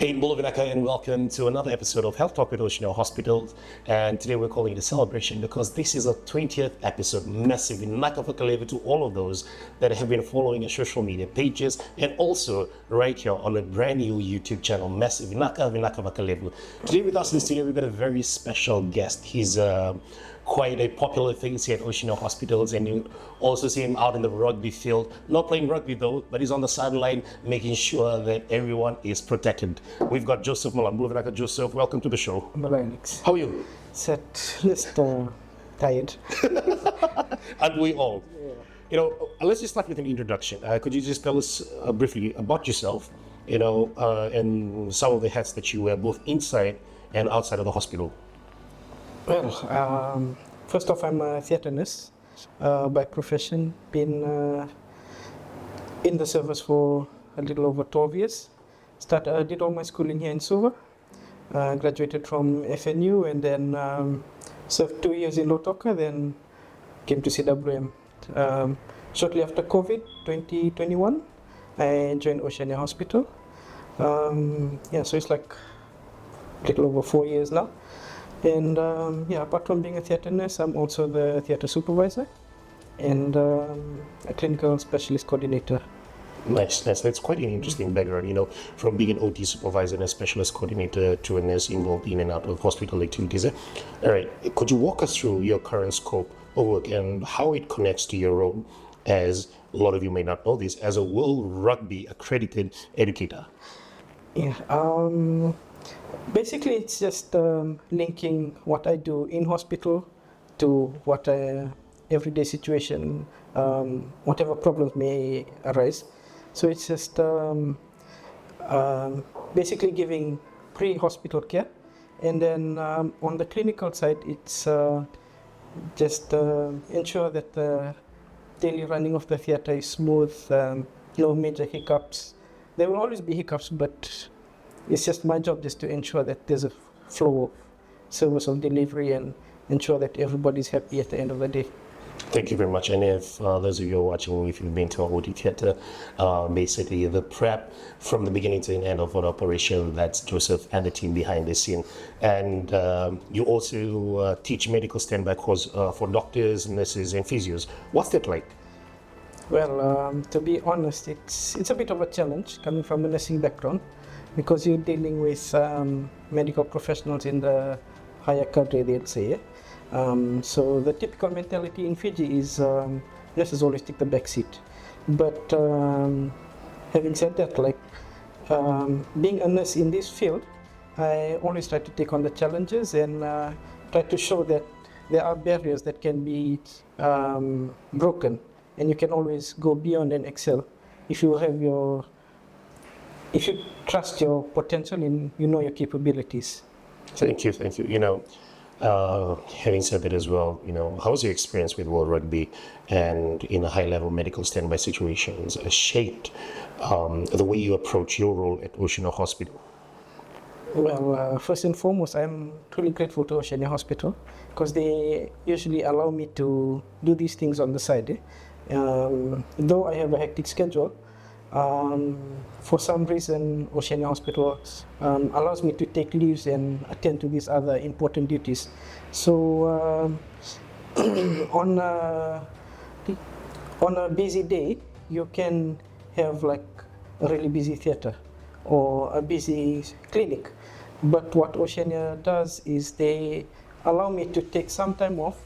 Hey, Bolovinaka, and welcome to another episode of Health Talk with Oceania Hospitals. And today we're calling it a celebration because this is our 20th episode. Massive Nakavakalevu to all of those that have been following our social media pages and also right here on a brand new YouTube channel, Massive Nakavakalevu. Today with us in the studio, we've got a very special guest. He's quite a popular face here at Oceania Hospitals, and you also see him out in the rugby field, not playing rugby though, but he's on the sideline making sure that everyone is protected. We've got Joseph Mallam. Joseph, welcome to the show. Alex. How are you? Just tired. And we all. Yeah. You know, let's just start with an introduction. Could you just tell us briefly about yourself, and some of the hats that you wear both inside and outside of the hospital? Well, first off, I'm a theatre nurse by profession. Been in the service for a little over 12 years. Did all my schooling here in Suva. Graduated from FNU and then served 2 years in Lotoka, then came to CWM. Shortly after COVID, 2021, I joined Oceania Hospital. So it's like a little over 4 years now. And apart from being a theatre nurse, I'm also the theatre supervisor and a clinical specialist coordinator. Nice. That's quite an interesting background, from being an OT supervisor and a specialist coordinator to a nurse involved in and out of hospital activities. All right, could you walk us through your current scope of work and how it connects to your role as, a lot of you may not know this, as a World Rugby-accredited educator? Yeah. Basically, it's just linking what I do in hospital to what everyday situation, whatever problems may arise. So it's just basically giving pre-hospital care, and then on the clinical side, it's just ensure that the daily running of the theatre is smooth, no major hiccups. There will always be hiccups, but it's just my job just to ensure that there's a flow of service of delivery and ensure that everybody's happy at the end of the day. Thank you very much. And if those of you who are watching, if you've been to our OT theatre, basically the prep from the beginning to the end of an operation, that's Joseph and the team behind the scene. And you also teach medical standby course for doctors, nurses, and physios. What's that like? Well, to be honest, it's a bit of a challenge coming from a nursing background, because you're dealing with medical professionals in the higher cadre, they'd say. So the typical mentality in Fiji is nurses always take the back seat. But having said that, being a nurse in this field, I always try to take on the challenges and try to show that there are barriers that can be broken, and you can always go beyond and excel if you trust your potential and your capabilities. Thank you. Having said that as well, how's your experience with World Rugby and in a high-level medical standby situations shaped the way you approach your role at Oceania Hospital? Well, first and foremost, I'm truly grateful to Oceania Hospital because they usually allow me to do these things on the side. Though I have a hectic schedule, for some reason Oceania Hospital allows me to take leaves and attend to these other important duties. So on a busy day, you can have like a really busy theatre or a busy clinic. But what Oceania does is they allow me to take some time off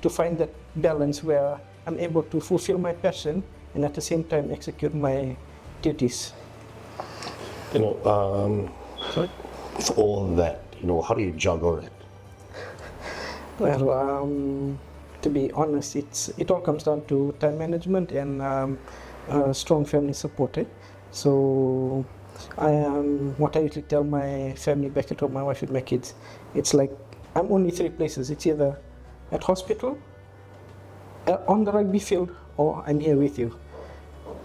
to find that balance where I'm able to fulfill my passion and at the same time execute my duties. For all that, how do you juggle it? Well, to be honest, it all comes down to time management and strong family support. So what I usually tell my family back at home, my wife and my kids, it's like I'm only three places. It's either at hospital, on the rugby field, or I'm here with you.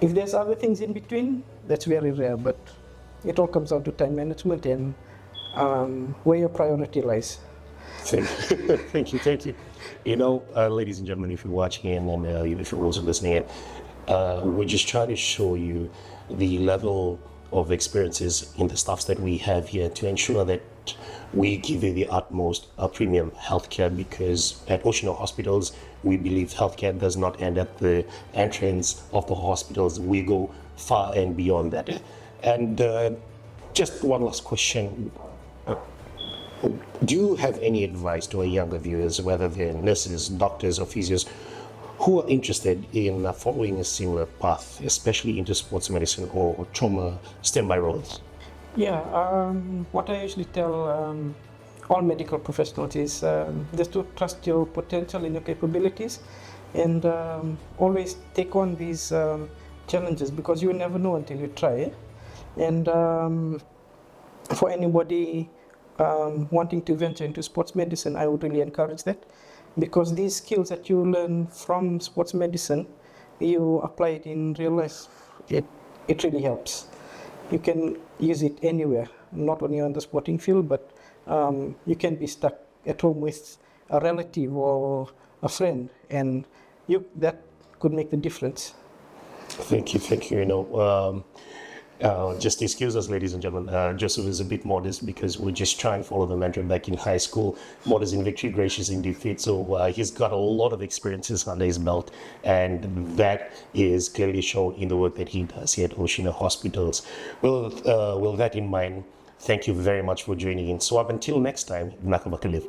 If there's other things in between, that's very rare, but it all comes down to time management and where your priority lies. Thank you. Ladies and gentlemen, if you're watching and if you're also listening in, we're just trying to show you the level of experiences in the staffs that we have here to ensure that we give you the utmost premium healthcare, because at Oceania Hospitals, we believe healthcare does not end at the entrance of the hospitals. We go far and beyond that. And just one last question. Do you have any advice to our younger viewers, whether they're nurses, doctors, or physios, who are interested in following a similar path, especially into sports medicine or trauma standby roles? Yeah, what I usually tell all medical professionals is just to trust your potential and your capabilities, and always take on these challenges, because you never know until you try. And for anybody wanting to venture into sports medicine, I would really encourage that, because these skills that you learn from sports medicine, you apply it in real life. It really helps. You can use it anywhere, not only on the sporting field, but you can be stuck at home with a relative or a friend, and that could make the difference. Thank you. Just excuse us, ladies and gentlemen. Joseph is a bit modest because we just try and follow the mantra back in high school: modest in victory, gracious in defeat. So he's got a lot of experiences under his belt, and that is clearly shown in the work that he does here at Oceania Hospitals. Well, with that in mind, thank you very much for joining in. So up until next time, Nakavakaliv.